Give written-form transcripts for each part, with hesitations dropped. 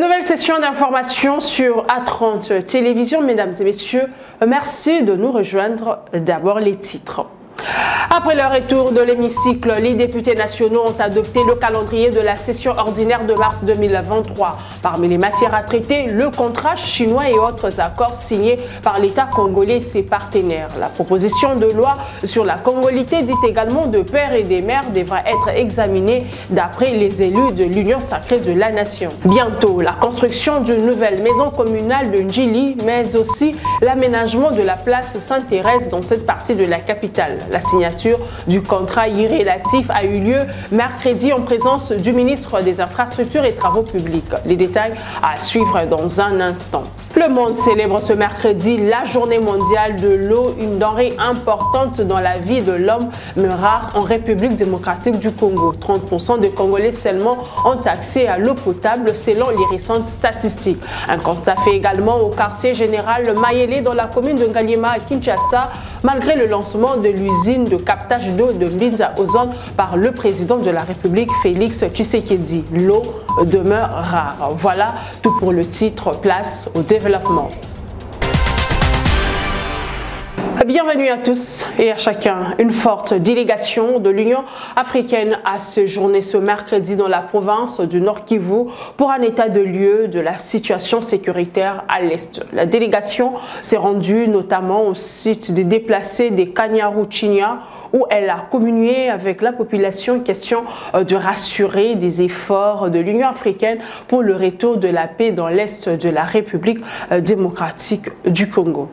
Nouvelle session d'information sur A30 Télévision. Mesdames et messieurs, merci de nous rejoindre. D'abord les titres. Après le retour de l'hémicycle, les députés nationaux ont adopté le calendrier de la session ordinaire de mars 2023. Parmi les matières à traiter, le contrat chinois et autres accords signés par l'État congolais et ses partenaires. La proposition de loi sur la congolité, dite également de père et des mères, devra être examinée d'après les élus de l'Union sacrée de la nation. Bientôt, la construction d'une nouvelle maison communale de Njili, mais aussi l'aménagement de la place Sainte-Thérèse dans cette partie de la capitale. La signature du contrat irrélatif a eu lieu mercredi en présence du ministre des Infrastructures et Travaux publics. Les détails à suivre dans un instant. Le monde célèbre ce mercredi la journée mondiale de l'eau, une denrée importante dans la vie de l'homme, mais rare en République démocratique du Congo. 30% de Congolais seulement ont accès à l'eau potable selon les récentes statistiques. Un constat fait également au quartier général Mayele dans la commune de Ngaliema à Kinshasa, malgré le lancement de l'usine de captage d'eau de Mbinza Ozone par le président de la République Félix Tshisekedi. L'eau demeure rare. Voilà tout pour le titre. Place au développement. Bienvenue à tous et à chacun. Une forte délégation de l'Union africaine a séjourné ce mercredi dans la province du Nord Kivu pour un état de lieu de la situation sécuritaire à l'Est. La délégation s'est rendue notamment au site des déplacés des Kanyaruchinya, où elle a communié avec la population, question de rassurer des efforts de l'Union africaine pour le retour de la paix dans l'Est de la République démocratique du Congo.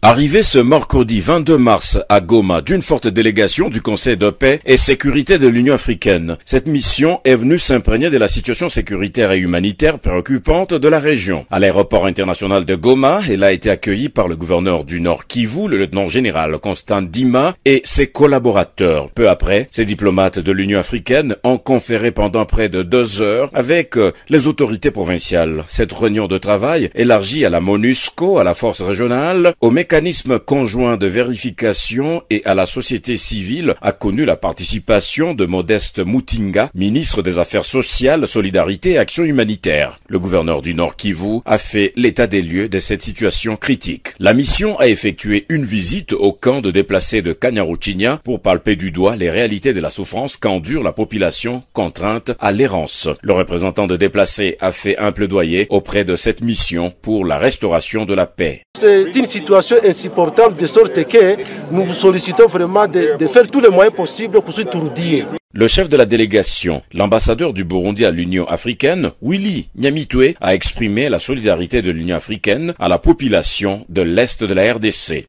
Arrivé ce mercredi 22 mars à Goma d'une forte délégation du Conseil de paix et sécurité de l'Union africaine, cette mission est venue s'imprégner de la situation sécuritaire et humanitaire préoccupante de la région. À l'aéroport international de Goma, elle a été accueillie par le gouverneur du Nord Kivu, le lieutenant-général Constant Dima et ses collaborateurs. Peu après, ces diplomates de l'Union africaine ont conféré pendant près de 2 heures avec les autorités provinciales. Cette réunion de travail, élargie à la MONUSCO, à la force régionale, au mécanisme conjoint de vérification et à la société civile, a connu la participation de Modeste Mutinga, ministre des Affaires sociales, Solidarité et Action humanitaire. Le gouverneur du Nord Kivu a fait l'état des lieux de cette situation critique. La mission a effectué une visite au camp de déplacés de Kanyaruchinya pour palper du doigt les réalités de la souffrance qu'endure la population contrainte à l'errance. Le représentant de déplacés a fait un plaidoyer auprès de cette mission pour la restauration de la paix. C'est une situation insupportable de sorte que nous vous sollicitons vraiment de faire tous les moyens possibles pour se tourdir. Le chef de la délégation, l'ambassadeur du Burundi à l'Union africaine, Willy Nyamitwe, a exprimé la solidarité de l'Union africaine à la population de l'Est de la RDC.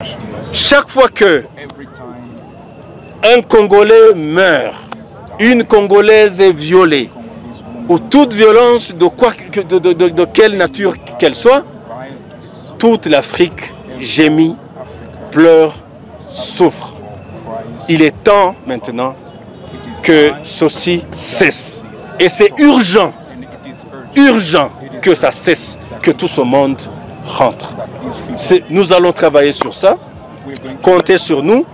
Chaque fois que un Congolais meurt, une Congolaise est violée, ou toute violence de quelle nature qu'elle soit, toute l'Afrique gémit, pleure, souffre. Il est temps maintenant que ceci cesse. Et c'est urgent que ça cesse, que tout ce monde rentre. Nous allons travailler sur ça, comptez sur nous.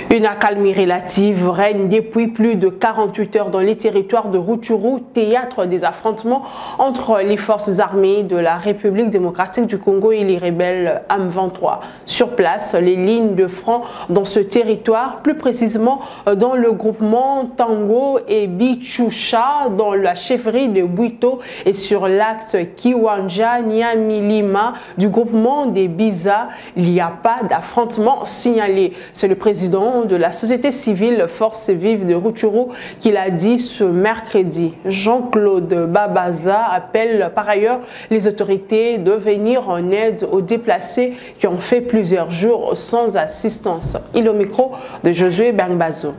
Une accalmie relative règne depuis plus de 48 heures dans les territoires de Rutshuru, théâtre des affrontements entre les forces armées de la République démocratique du Congo et les rebelles M23. Sur place, les lignes de front dans ce territoire, plus précisément dans le groupement Tango et Bichusha, dans la chefferie de Bwito et sur l'axe Kiwanja-Nyamilima du groupement des Biza, il n'y a pas d'affrontement signalé. C'est le président de la société civile Forces Vives de Rutshuru qui l'a dit ce mercredi. Jean-Claude Babaza appelle par ailleurs les autorités de venir en aide aux déplacés qui ont fait plusieurs jours sans assistance. Il est au micro de Josué Bangbazo.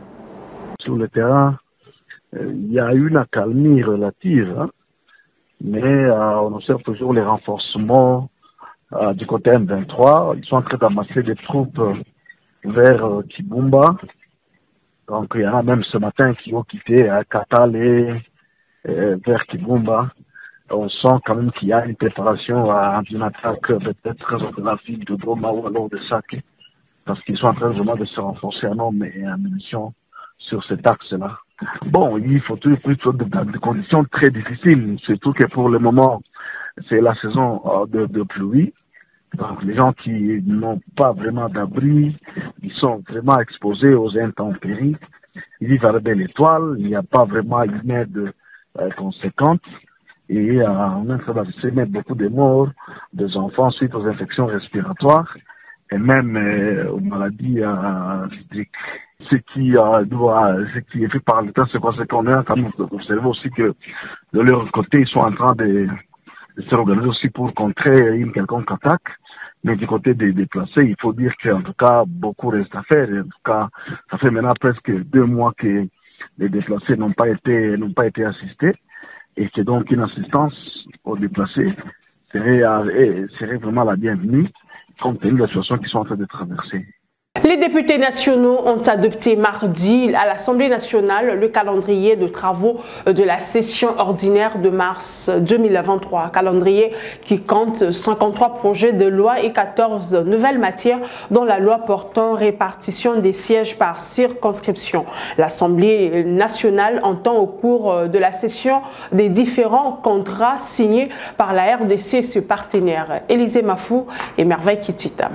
Sur le terrain, il y a une accalmie relative, mais on observe toujours les renforcements du côté M23. Ils sont en train d'amasser des troupes vers Kibumba. Donc il y en a même ce matin qui ont quitté Katale vers Kibumba. On sent quand même qu'il y a une préparation à une attaque peut-être de la ville de Goma ou alors de Sake, parce qu'ils sont en train vraiment de se renforcer en nombre et en munitions sur cet axe-là. Bon, il faut toujours dans des conditions très difficiles, surtout que pour le moment, c'est la saison de pluie. Donc, les gens qui n'ont pas vraiment d'abri, ils sont vraiment exposés aux intempéries. Ils vivent à la belle étoile, il n'y a pas vraiment une aide conséquente. Et même ça va se mettre beaucoup de morts des enfants suite aux infections respiratoires et même aux maladies hydriques. Ce qui est fait par l'État, c'est quoi? C'est qu'on est en train d'observer aussi que de leur côté, ils sont en train de se organiser aussi pour contrer une quelconque attaque. Mais du côté des déplacés, il faut dire qu'en tout cas, beaucoup reste à faire. En tout cas, ça fait maintenant presque 2 mois que les déplacés n'ont pas été assistés. Et c'est donc une assistance aux déplacés serait vraiment la bienvenue, compte tenu de la situation qu'ils sont en train de traverser. Les députés nationaux ont adopté mardi à l'Assemblée nationale le calendrier de travaux de la session ordinaire de mars 2023. Calendrier qui compte 53 projets de loi et 14 nouvelles matières dont la loi portant répartition des sièges par circonscription. L'Assemblée nationale entend au cours de la session des différents contrats signés par la RDC et ses partenaires. Élisée Mafou et Merveille Kitita.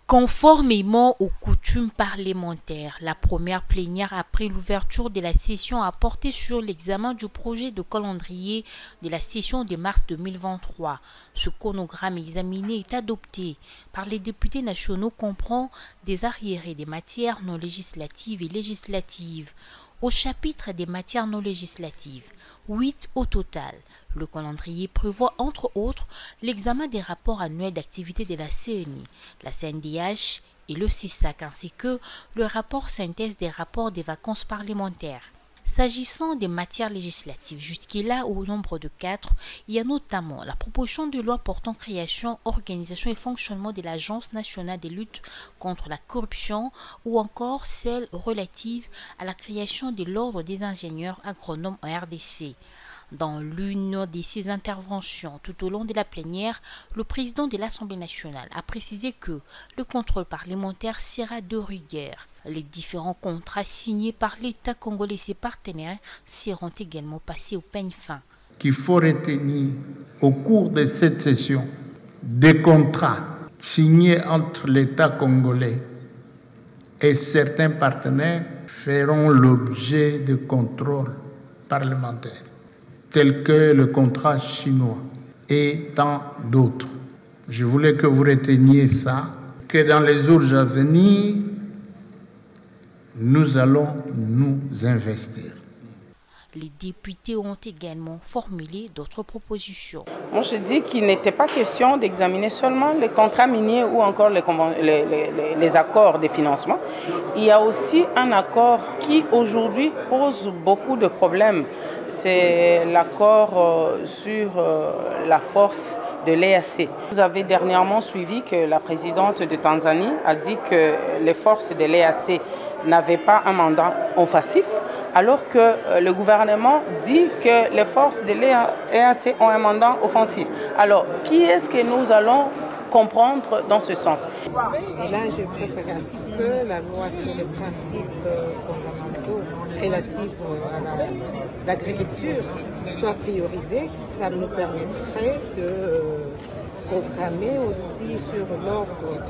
Conformément aux coutumes parlementaires, la première plénière après l'ouverture de la session a porté sur l'examen du projet de calendrier de la session de mars 2023. Ce chronogramme examiné est adopté par les députés nationaux comprend des arriérés des matières non législatives et législatives. Au chapitre des matières non législatives, 8 au total. Le calendrier prévoit entre autres l'examen des rapports annuels d'activité de la CENI, la CNDH et le CESAC, ainsi que le rapport synthèse des rapports des vacances parlementaires. S'agissant des matières législatives, jusqu'à au nombre de 4, il y a notamment la proposition de loi portant création, organisation et fonctionnement de l'Agence nationale de lutte contre la corruption ou encore celle relative à la création de l'ordre des ingénieurs agronomes en RDC. Dans l'une de ses interventions tout au long de la plénière, le président de l'Assemblée nationale a précisé que le contrôle parlementaire sera de rigueur. Les différents contrats signés par l'État congolais et ses partenaires seront également passés au peigne fin. Qu'il faut retenir au cours de cette session des contrats signés entre l'État congolais et certains partenaires feront l'objet de contrôles parlementaires, tels que le contrat chinois et tant d'autres. Je voulais que vous reteniez ça, que dans les jours à venir, nous allons nous investir. Les députés ont également formulé d'autres propositions. Moi, je dis qu'il n'était pas question d'examiner seulement les contrats miniers ou encore les accords de financement. Il y a aussi un accord qui aujourd'hui pose beaucoup de problèmes. C'est l'accord sur la force de l'EAC. Vous avez dernièrement suivi que la présidente de Tanzanie a dit que les forces de l'EAC n'avaient pas un mandat offensif, alors que le gouvernement dit que les forces de l'EAC ont un mandat offensif. Alors, qui est-ce que nous allons comprendre dans ce sens? Et là, je préfère à ce que la loi sur les principes fondamentaux relatifs à l'agriculture soit priorisée. Ça nous permettrait de programmer aussi sur l'ordre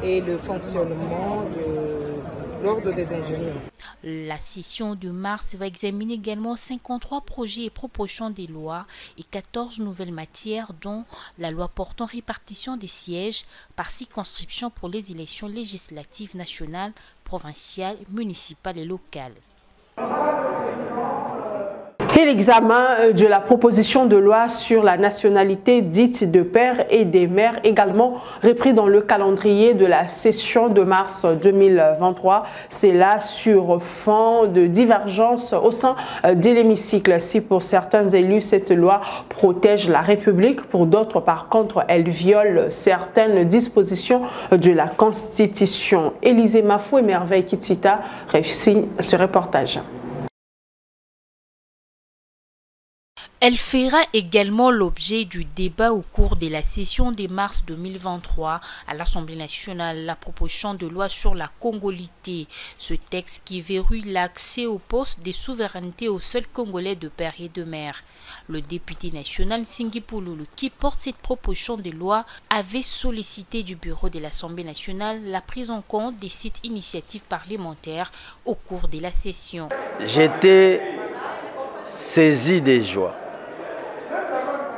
et le fonctionnement de l'ordre des ingénieurs. La session de mars va examiner également 53 projets et propositions des lois et 14 nouvelles matières, dont la loi portant répartition des sièges par circonscription pour les élections législatives nationales, provinciales, municipales et locales. Et l'examen de la proposition de loi sur la nationalité dite de père et des mères, également repris dans le calendrier de la session de mars 2023. C'est là sur fond de divergence au sein de l'hémicycle. Si pour certains élus, cette loi protège la République, pour d'autres, par contre, elle viole certaines dispositions de la Constitution. Élisée Mafou et Merveille Kitita réussissent ce reportage. Elle fera également l'objet du débat au cours de la session de mars 2023 à l'Assemblée nationale, la proposition de loi sur la congolité. Ce texte qui verrouille l'accès au poste de souveraineté aux seuls Congolais de père et de mère. Le député national Singhi Pouloulou, qui porte cette proposition de loi, avait sollicité du bureau de l'Assemblée nationale la prise en compte de cette initiative parlementaire au cours de la session. J'étais saisi de joie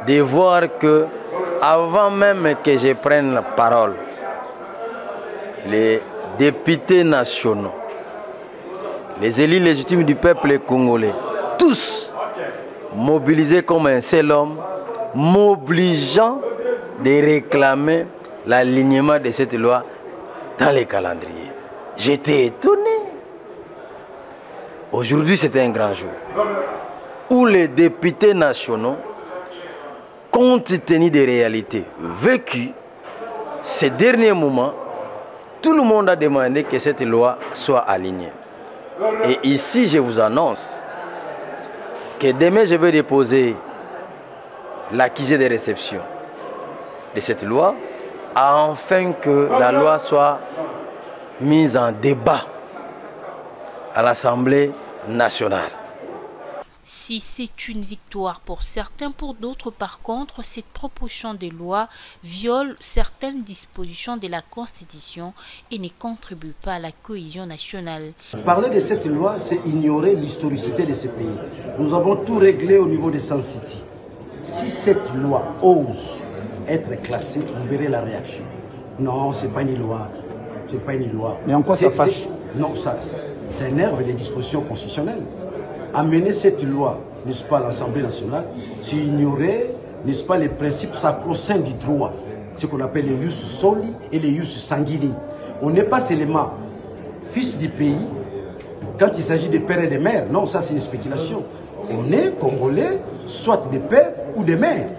de voir que, avant même que je prenne la parole, les députés nationaux, les élus légitimes du peuple congolais, tous mobilisés comme un seul homme, m'obligeant de réclamer l'alignement de cette loi dans les calendriers. J'étais étonné. Aujourd'hui, c'était un grand jour où les députés nationaux, compte tenu des réalités vécues, ces derniers moments, tout le monde a demandé que cette loi soit alignée. Et ici, je vous annonce que demain, je vais déposer l'accusé de réception de cette loi, afin que la loi soit mise en débat à l'Assemblée nationale. Si c'est une victoire pour certains, pour d'autres, par contre, cette proposition de loi viole certaines dispositions de la Constitution et ne contribue pas à la cohésion nationale. Parler de cette loi, c'est ignorer l'historicité de ce pays. Nous avons tout réglé au niveau de Sun City. Si cette loi ose être classée, vous verrez la réaction. Non, ce n'est pas une loi. C'est pas une loi. Mais en quoi ça fâche? Non, ça énerve les dispositions constitutionnelles. Amener cette loi, n'est-ce pas, à l'Assemblée nationale, c'est ignorer, n'est-ce pas, les principes sacro-saints du droit, ce qu'on appelle les jus soli et les jus sanguini. On n'est pas seulement fils du pays quand il s'agit de pères et de mères. Non, ça c'est une spéculation. On est congolais, soit des pères ou des mères.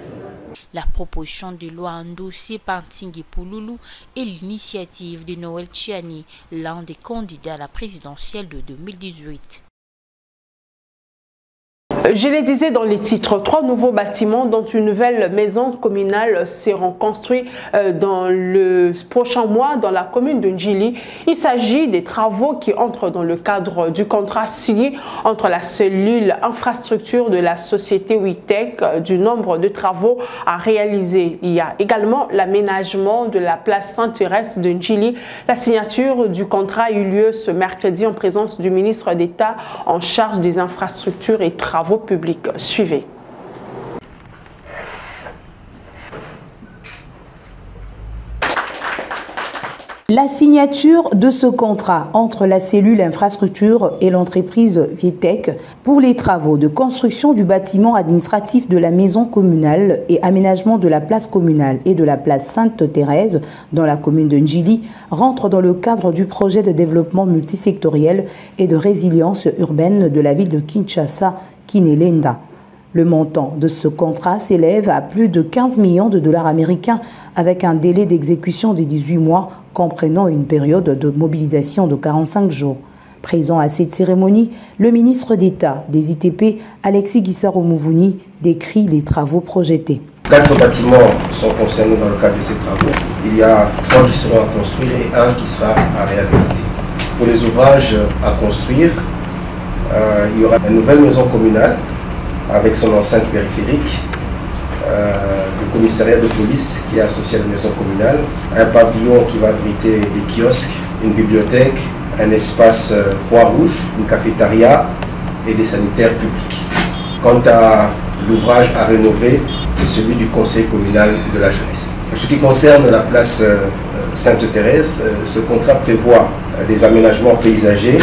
La proposition de loi endossée par Singhi Pouloulou est l'initiative de Noël Tchiani, l'un des candidats à la présidentielle de 2018. Je le disais dans les titres, 3 nouveaux bâtiments dont une nouvelle maison communale seront construits dans le prochain mois dans la commune de Ndjili. Il s'agit des travaux qui entrent dans le cadre du contrat signé entre la cellule infrastructure de la société Witech du nombre de travaux à réaliser. Il y a également l'aménagement de la place Sainte-Thérèse de Ndjili. La signature du contrat a eu lieu ce mercredi en présence du ministre d'État en charge des infrastructures et travaux publics. Suivez. La signature de ce contrat entre la cellule infrastructure et l'entreprise Vietech pour les travaux de construction du bâtiment administratif de la maison communale et aménagement de la place communale et de la place Sainte-Thérèse dans la commune de Ndjili rentre dans le cadre du projet de développement multisectoriel et de résilience urbaine de la ville de Kinshasa, Kinelenda. Le montant de ce contrat s'élève à plus de 15 millions de dollars américains avec un délai d'exécution de 18 mois comprenant une période de mobilisation de 45 jours. Présent à cette cérémonie, le ministre d'État des ITP, Alexis Gisaro-Mouvouni, décrit les travaux projetés. 4 bâtiments sont concernés dans le cadre de ces travaux. Il y a 3 qui seront à construire et 1 qui sera à réhabiliter. Pour les ouvrages à construire, il y aura une nouvelle maison communale avec son enceinte périphérique, le commissariat de police qui est associé à la maison communale, un pavillon qui va abriter des kiosques, une bibliothèque, un espace Croix-Rouge, une cafétéria et des sanitaires publics. Quant à l'ouvrage à rénover, c'est celui du conseil communal de la jeunesse. Pour ce qui concerne la place Sainte-Thérèse, ce contrat prévoit des aménagements paysagers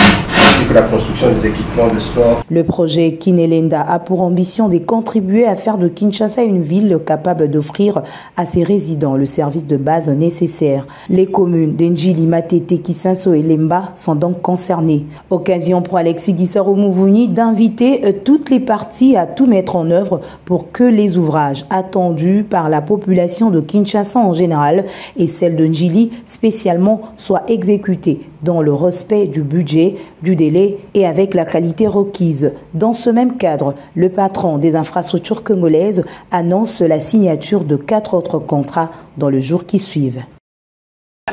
ainsi que la construction des équipements de sport. Le projet Kinelenda a pour ambition de contribuer à faire de Kinshasa une ville capable d'offrir à ses résidents le service de base nécessaire. Les communes d'Ndjili, Matete, Kisenso et Lemba sont donc concernées. Occasion pour Alexis Gisaro-Mouvouni d'inviter toutes les parties à tout mettre en œuvre pour que les ouvrages attendus par la population de Kinshasa en général et celle de Ndjili spécialement soient exécutés dans le respect du budget, du délai et avec la qualité requise. Dans ce même cadre, le patron des infrastructures congolaises annonce la signature de 4 autres contrats dans le jour qui suivent.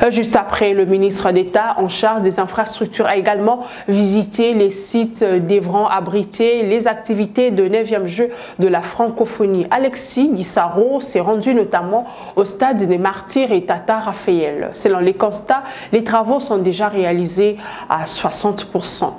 Juste après, le ministre d'État en charge des infrastructures a également visité les sites devront abriter les activités de 9e jeu de la francophonie. Alexis Guissaro s'est rendu notamment au stade des Martyrs et Tata Raphaël. Selon les constats, les travaux sont déjà réalisés à 60%.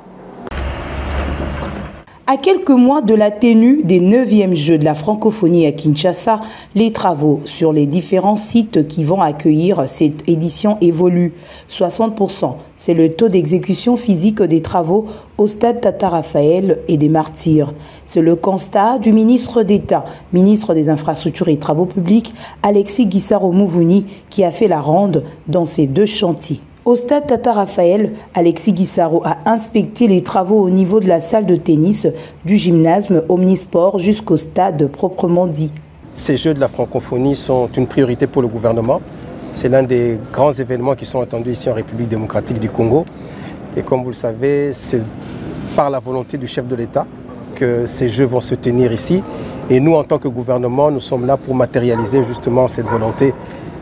À quelques mois de la tenue des 9e Jeux de la francophonie à Kinshasa, les travaux sur les différents sites qui vont accueillir cette édition évoluent. 60%, c'est le taux d'exécution physique des travaux au stade Tata Raphaël et des Martyrs. C'est le constat du ministre d'État, ministre des Infrastructures et Travaux publics, Alexis Guissaro Mouvouni, qui a fait la ronde dans ces 2 chantiers. Au stade Tata Raphaël, Alexis Guissaro a inspecté les travaux au niveau de la salle de tennis, du gymnase omnisport jusqu'au stade proprement dit. Ces Jeux de la francophonie sont une priorité pour le gouvernement. C'est l'un des grands événements qui sont attendus ici en République démocratique du Congo. Et comme vous le savez, c'est par la volonté du chef de l'État que ces Jeux vont se tenir ici. Et nous, en tant que gouvernement, nous sommes là pour matérialiser justement cette volonté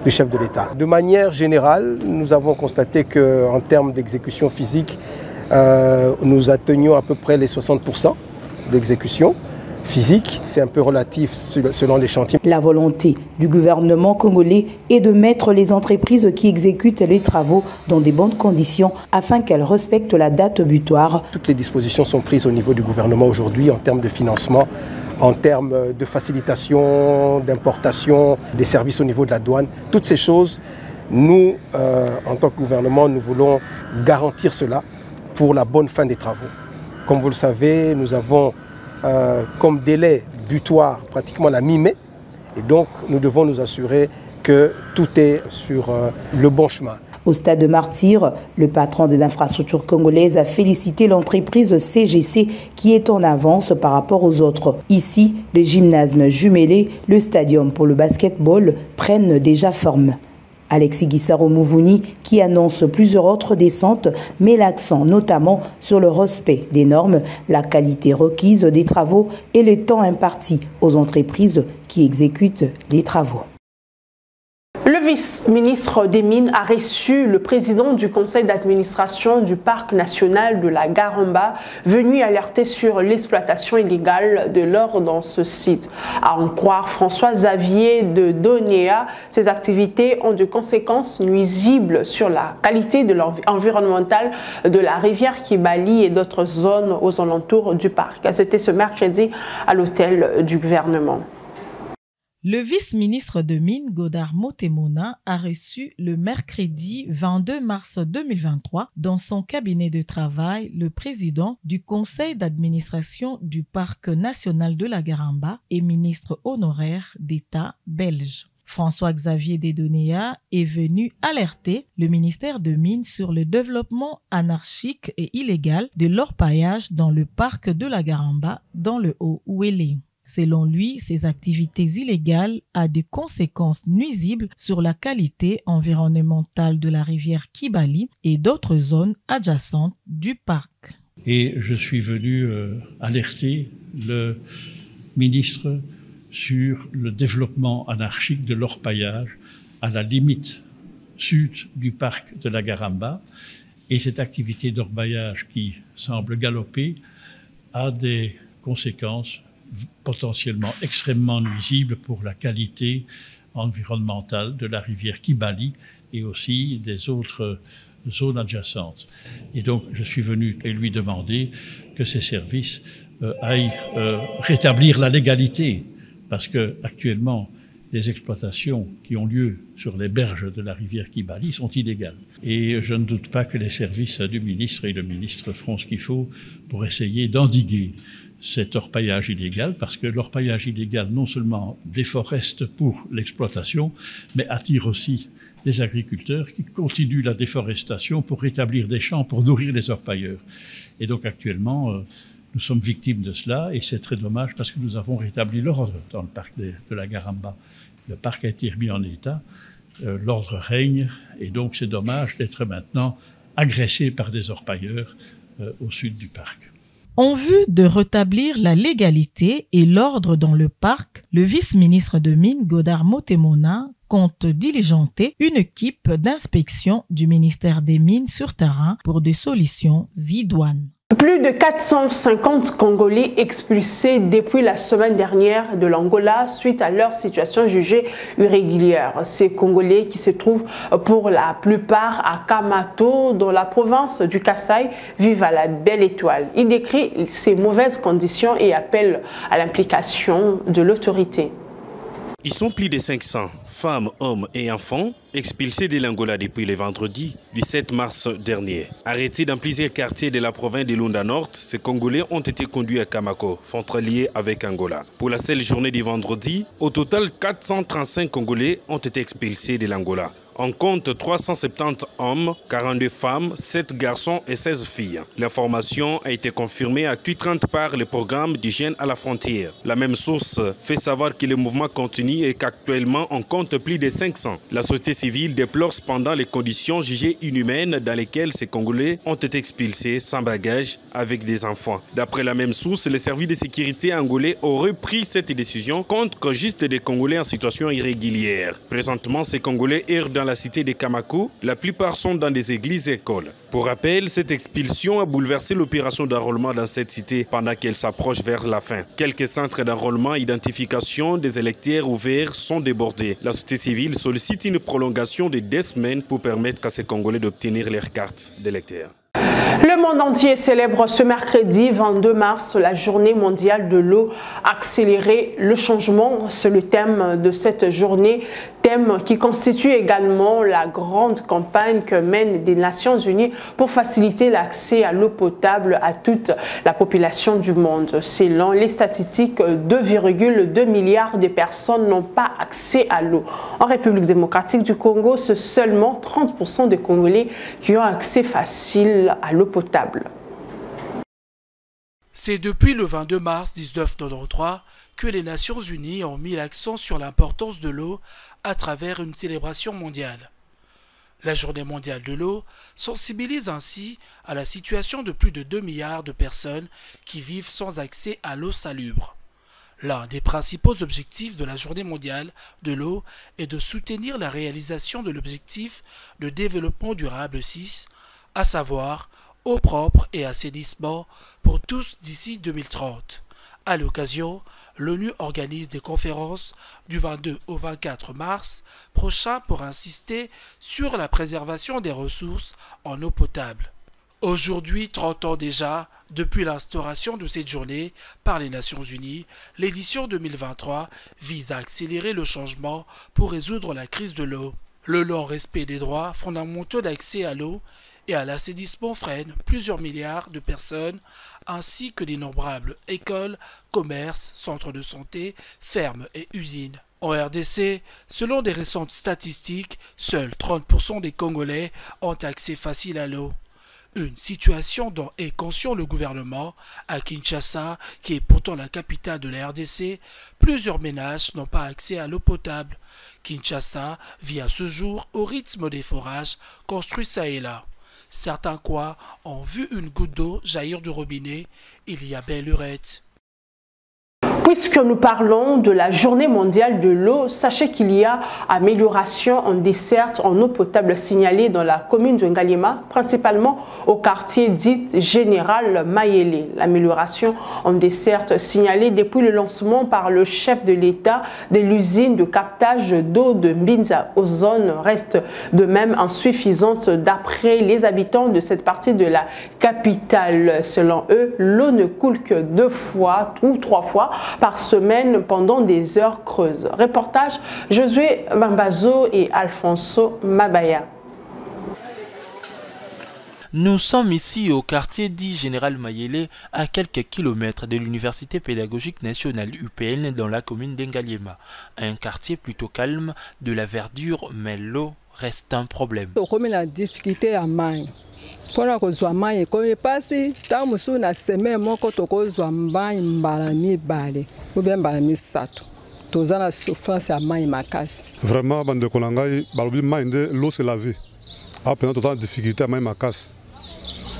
du chef de l'État. De manière générale, nous avons constaté qu'en termes d'exécution physique, nous atteignons à peu près les 60% d'exécution physique. C'est un peu relatif selon les chantiers. La volonté du gouvernement congolais est de mettre les entreprises qui exécutent les travaux dans de bonnes conditions afin qu'elles respectent la date butoir. Toutes les dispositions sont prises au niveau du gouvernement aujourd'hui en termes de financement, en termes de facilitation, d'importation, des services au niveau de la douane. Toutes ces choses, nous, en tant que gouvernement, nous voulons garantir cela pour la bonne fin des travaux. Comme vous le savez, nous avons comme délai butoir pratiquement la mi-mai. Et donc, nous devons nous assurer que tout est sur le bon chemin. Au stade de Martyrs, le patron des infrastructures congolaises a félicité l'entreprise CGC qui est en avance par rapport aux autres. Ici, le gymnase jumelé, le stadium pour le basketball prennent déjà forme. Alexis Guissaro Mouvouni, qui annonce plusieurs autres descentes, met l'accent notamment sur le respect des normes, la qualité requise des travaux et le temps imparti aux entreprises qui exécutent les travaux. Le vice-ministre des Mines a reçu le président du conseil d'administration du parc national de la Garamba, venu alerter sur l'exploitation illégale de l'or dans ce site. À en croire François-Xavier de Donéa, ces activités ont des conséquences nuisibles sur la qualité de environnementale de la rivière Kibali et d'autres zones aux alentours du parc. C'était ce mercredi à l'hôtel du gouvernement. Le vice-ministre de Mines, Godard Motemona, a reçu le mercredi 22 mars 2023 dans son cabinet de travail le président du conseil d'administration du parc national de la Garamba et ministre honoraire d'État belge. François-Xavier Dedonéa est venu alerter le ministère de Mines sur le développement anarchique et illégal de l'orpaillage dans le parc de la Garamba dans le Haut-Ouélé. Selon lui, ces activités illégales ont des conséquences nuisibles sur la qualité environnementale de la rivière Kibali et d'autres zones adjacentes du parc. Et je suis venu alerter le ministre sur le développement anarchique de l'orpaillage à la limite sud du parc de la Garamba. Et cette activité d'orpaillage qui semble galoper a des conséquences potentiellement extrêmement nuisible pour la qualité environnementale de la rivière Kibali et aussi des autres zones adjacentes. Et donc, je suis venu lui demander que ces services aillent rétablir la légalité, parce que actuellement, les exploitations qui ont lieu sur les berges de la rivière Kibali sont illégales. Et je ne doute pas que les services du ministre et le ministre feront ce qu'il faut pour essayer d'endiguer cet orpaillage illégal, parce que l'orpaillage illégal non seulement déforeste pour l'exploitation, mais attire aussi des agriculteurs qui continuent la déforestation pour rétablir des champs, pour nourrir les orpailleurs. Et donc actuellement, nous sommes victimes de cela, et c'est très dommage parce que nous avons rétabli l'ordre dans le parc de la Garamba. Le parc a été remis en état, l'ordre règne, et donc c'est dommage d'être maintenant agressés par des orpailleurs au sud du parc. En vue de rétablir la légalité et l'ordre dans le parc, le vice-ministre de Mines, Godard Motemona, compte diligenter une équipe d'inspection du ministère des Mines sur terrain pour des solutions idoines. Plus de 450 Congolais expulsés depuis la semaine dernière de l'Angola suite à leur situation jugée irrégulière. Ces Congolais qui se trouvent pour la plupart à Kamato, dans la province du Kasaï, vivent à la Belle Étoile. Il décrit ces mauvaises conditions et appelle à l'implication de l'autorité. Ils sont plus de 500, femmes, hommes et enfants, expulsés de l'Angola depuis le vendredi du 7 mars dernier. Arrêtés dans plusieurs quartiers de la province de Lunda Nord, ces Congolais ont été conduits à Kamako, frontalier avec Angola. Pour la seule journée du vendredi, au total 435 Congolais ont été expulsés de l'Angola. On compte 370 hommes, 42 femmes, 7 garçons et 16 filles. L'information a été confirmée à Twitter par le programme d'hygiène à la frontière. La même source fait savoir que le mouvement continue et qu'actuellement on compte plus de 500. La société civile déplore cependant les conditions jugées inhumaines dans lesquelles ces Congolais ont été expulsés sans bagages avec des enfants. D'après la même source, les services de sécurité angolais auraient pris cette décision contre juste des Congolais en situation irrégulière. Présentement, ces Congolais errent dans la cité de Kamako, la plupart sont dans des églises et écoles. Pour rappel, cette expulsion a bouleversé l'opération d'enrôlement dans cette cité pendant qu'elle s'approche vers la fin. Quelques centres d'enrôlement et identification des électeurs ouverts sont débordés. La société civile sollicite une prolongation de 2 semaines pour permettre à ces Congolais d'obtenir leur carte d'électeur. Le monde entier célèbre ce mercredi 22 mars la journée mondiale de l'eau. Accélérer le changement, c'est le thème de cette journée, thème qui constitue également la grande campagne que mènent les Nations Unies pour faciliter l'accès à l'eau potable à toute la population du monde. Selon les statistiques, 2,2 milliards de personnes n'ont pas accès à l'eau. En République démocratique du Congo, c'est seulement 30% des Congolais qui ont accès facile à l'eau potable. C'est depuis le 22 mars 1993 que les Nations Unies ont mis l'accent sur l'importance de l'eau à travers une célébration mondiale. La Journée mondiale de l'eau sensibilise ainsi à la situation de plus de 2 milliards de personnes qui vivent sans accès à l'eau salubre. L'un des principaux objectifs de la Journée mondiale de l'eau est de soutenir la réalisation de l'objectif de développement durable 6, à savoir eau propre et assainissement pour tous d'ici 2030. À l'occasion, l'ONU organise des conférences du 22 au 24 mars prochain pour insister sur la préservation des ressources en eau potable. Aujourd'hui, 30 ans déjà, depuis l'instauration de cette journée par les Nations Unies, l'édition 2023 vise à accélérer le changement pour résoudre la crise de l'eau. Le non-respect des droits fondamentaux d'accès à l'eau et à l'assainissement freine plusieurs milliards de personnes, ainsi que d'innombrables écoles, commerces, centres de santé, fermes et usines. En RDC, selon des récentes statistiques, seuls 30% des Congolais ont accès facile à l'eau. Une situation dont est conscient le gouvernement. À Kinshasa, qui est pourtant la capitale de la RDC, plusieurs ménages n'ont pas accès à l'eau potable. Kinshasa vit à ce jour au rythme des forages construits ça et là. Certains coins ont vu une goutte d'eau jaillir du robinet, il y a belle lurette. Puisque nous parlons de la journée mondiale de l'eau, sachez qu'il y a amélioration en desserte en eau potable signalée dans la commune de Ngaliema, principalement au quartier dit Général Mayele. L'amélioration en desserte signalée depuis le lancement par le chef de l'État de l'usine de captage d'eau de Mbinza Ozone reste de même insuffisante d'après les habitants de cette partie de la capitale. Selon eux, l'eau ne coule que 2 fois ou 3 fois par semaine pendant des heures creuses. Reportage Josué Mambazo et Alfonso Mabaya. Nous sommes ici au quartier dit Général Mayele, à quelques kilomètres de l'Université pédagogique nationale UPN dans la commune d'Engaliema. Un quartier plutôt calme, de la verdure, mais l'eau reste un problème. Comme la difficulté à main. Pona kozwa mai komi pasi tamu su na semaine moko tokozwa mai mbala mibale ou bien mbala misato tozana souffrance ya mai makasi. Vraiment bande konangai balobi mai nde l'eau c'est la vie. Après, nous avons des difficultés à même à casse.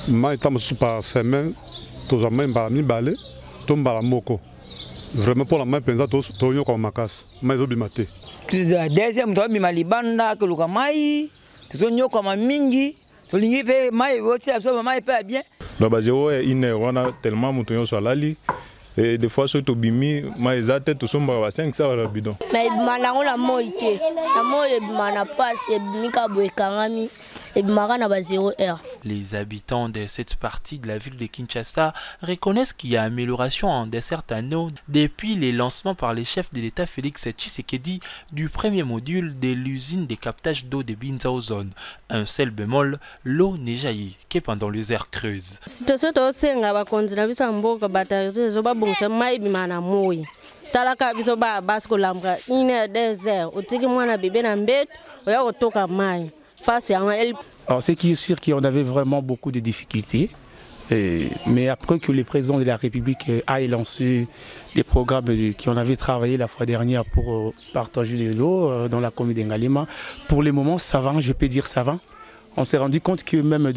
Moi, je par semaine, nous avons même balami balé, nous avons moko. Vraiment pour la main, nous avons comme ma casse. Mais nous avons maté. Deuxième, nous avons malibanda, que nous avons maï, nous avons comme mingi, nous avons fait maï, aussi absolument maï pas bien. Donc, bah, on a tellement monté sur la lit. Et des fois, sur Tobimi, mais ça tête, tout ça, 500 à bidon. Mais la moitié, la moitié, passe, Les habitants de cette partie de la ville de Kinshasa reconnaissent qu'il y a amélioration en desserts anneaux depuis les lancements par les chefs de l'État Félix Tshisekedi du premier module de l'usine de captage d'eau de Binzao Zone. Un seul bémol, l'eau n'est jaillie que pendant les aires creuses. Alors c'est qui est sûr qu'on avait vraiment beaucoup de difficultés, mais après que le président de la République ait lancé des programmes qu'on avait travaillé la fois dernière pour partager de l'eau dans la commune d'Engalema, pour le moment ça va, je peux dire ça va. On s'est rendu compte que même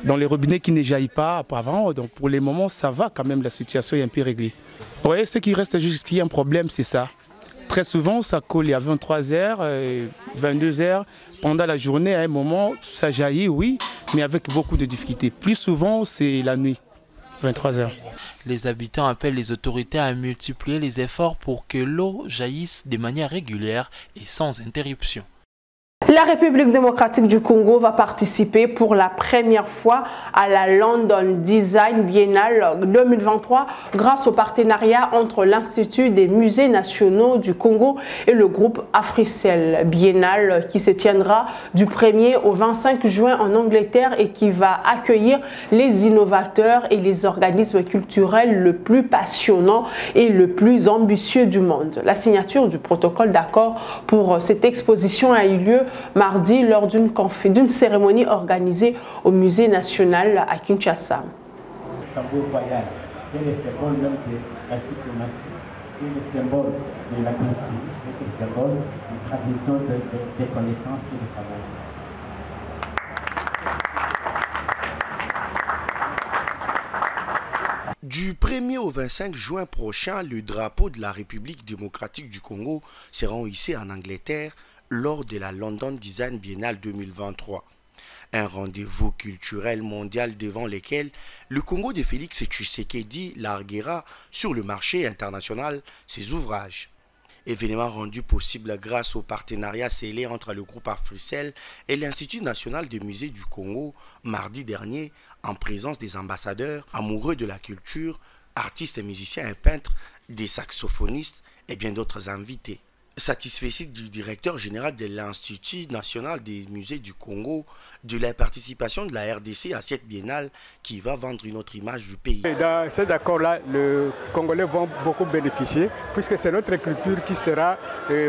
dans les robinets qui ne jaillissent pas avant, donc pour le moment ça va quand même, la situation est un peu réglée. Oui, ce qui reste juste qu'il y a un problème, c'est ça. Très souvent, ça colle à 23h, 22h. Pendant la journée, à un moment, ça jaillit, oui, mais avec beaucoup de difficultés. Plus souvent, c'est la nuit, 23h. Les habitants appellent les autorités à multiplier les efforts pour que l'eau jaillisse de manière régulière et sans interruption. La République démocratique du Congo va participer pour la première fois à la London Design Biennale 2023 grâce au partenariat entre l'Institut des musées nationaux du Congo et le groupe Africell. Biennale qui se tiendra du 1er au 25 juin en Angleterre et qui va accueillir les innovateurs et les organismes culturels le plus passionnants et le plus ambitieux du monde. La signature du protocole d'accord pour cette exposition a eu lieu mardi lors d'une cérémonie organisée au Musée national à Kinshasa. Tambour royal est le symbole même de la diplomatie, est le symbole de la culture, est le symbole de transmission des connaissances et des savoirs. Du 1er au 25 juin prochain, le drapeau de la République démocratique du Congo sera hissé en Angleterre lors de la London Design Biennale 2023. Un rendez-vous culturel mondial devant lequel le Congo de Félix Tshisekedi larguera sur le marché international ses ouvrages. Événement rendu possible grâce au partenariat scellé entre le groupe Africell et l'Institut national des musées du Congo mardi dernier en présence des ambassadeurs amoureux de la culture, artistes et musiciens et peintres, des saxophonistes et bien d'autres invités. Satisfait du directeur général de l'Institut national des musées du Congo de la participation de la RDC à cette biennale qui va vendre une autre image du pays. Dans cet accord-là, les Congolais vont beaucoup bénéficier puisque c'est notre culture qui sera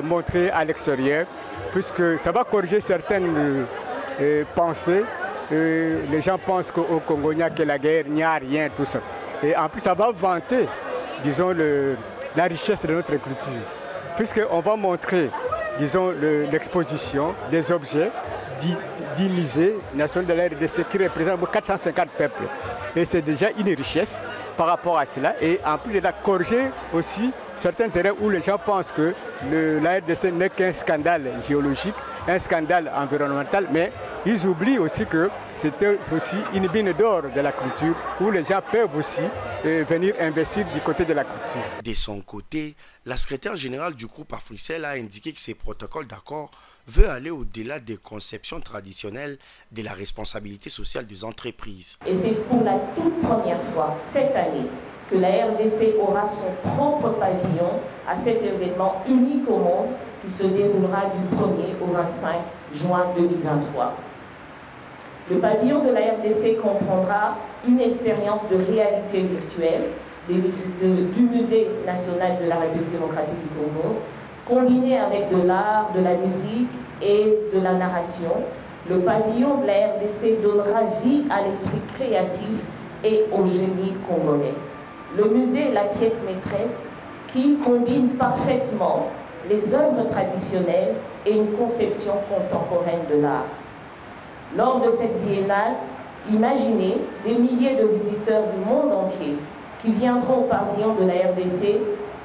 montrée à l'extérieur, puisque ça va corriger certaines pensées. Les gens pensent qu'au Congo, il n'y a que la guerre, il n'y a rien, tout ça. Et en plus, ça va vanter, disons, la richesse de notre culture. Puisqu'on va montrer, disons, l'exposition des objets du musée national de la RDC qui représente 450 peuples. Et c'est déjà une richesse par rapport à cela. Et en plus de la corriger aussi certaines erreurs où les gens pensent que la RDC n'est qu'un scandale géologique, un scandale environnemental, mais ils oublient aussi que c'était aussi une mine d'or de la culture où les gens peuvent aussi venir investir du côté de la culture. De son côté, la secrétaire générale du groupe Africell a indiqué que ces protocoles d'accord veut aller au-delà des conceptions traditionnelles de la responsabilité sociale des entreprises. Et c'est pour la toute première fois cette année que la RDC aura son propre pavillon à cet événement unique au monde qui se déroulera du 1er au 25 juin 2023. Le pavillon de la RDC comprendra une expérience de réalité virtuelle du Musée national de la République démocratique du Congo, combinée avec de l'art, de la musique et de la narration. Le pavillon de la RDC donnera vie à l'esprit créatif et au génie congolais. Le musée est la pièce maîtresse qui combine parfaitement les œuvres traditionnelles et une conception contemporaine de l'art. Lors de cette biennale, imaginez des milliers de visiteurs du monde entier qui viendront au pavillon de la RDC.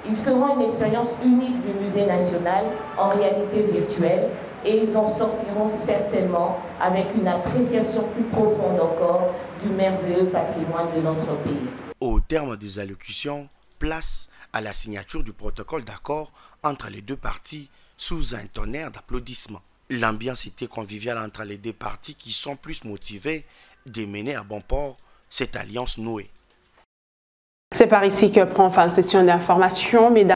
Ils feront une expérience unique du musée national en réalité virtuelle et ils en sortiront certainement avec une appréciation plus profonde encore du merveilleux patrimoine de notre pays. Au terme des allocutions, place à la signature du protocole d'accord entre les deux parties sous un tonnerre d'applaudissements. L'ambiance était conviviale entre les deux parties qui sont plus motivées de mener à bon port cette alliance nouée. C'est par ici que prend fin session d'information. Mesdames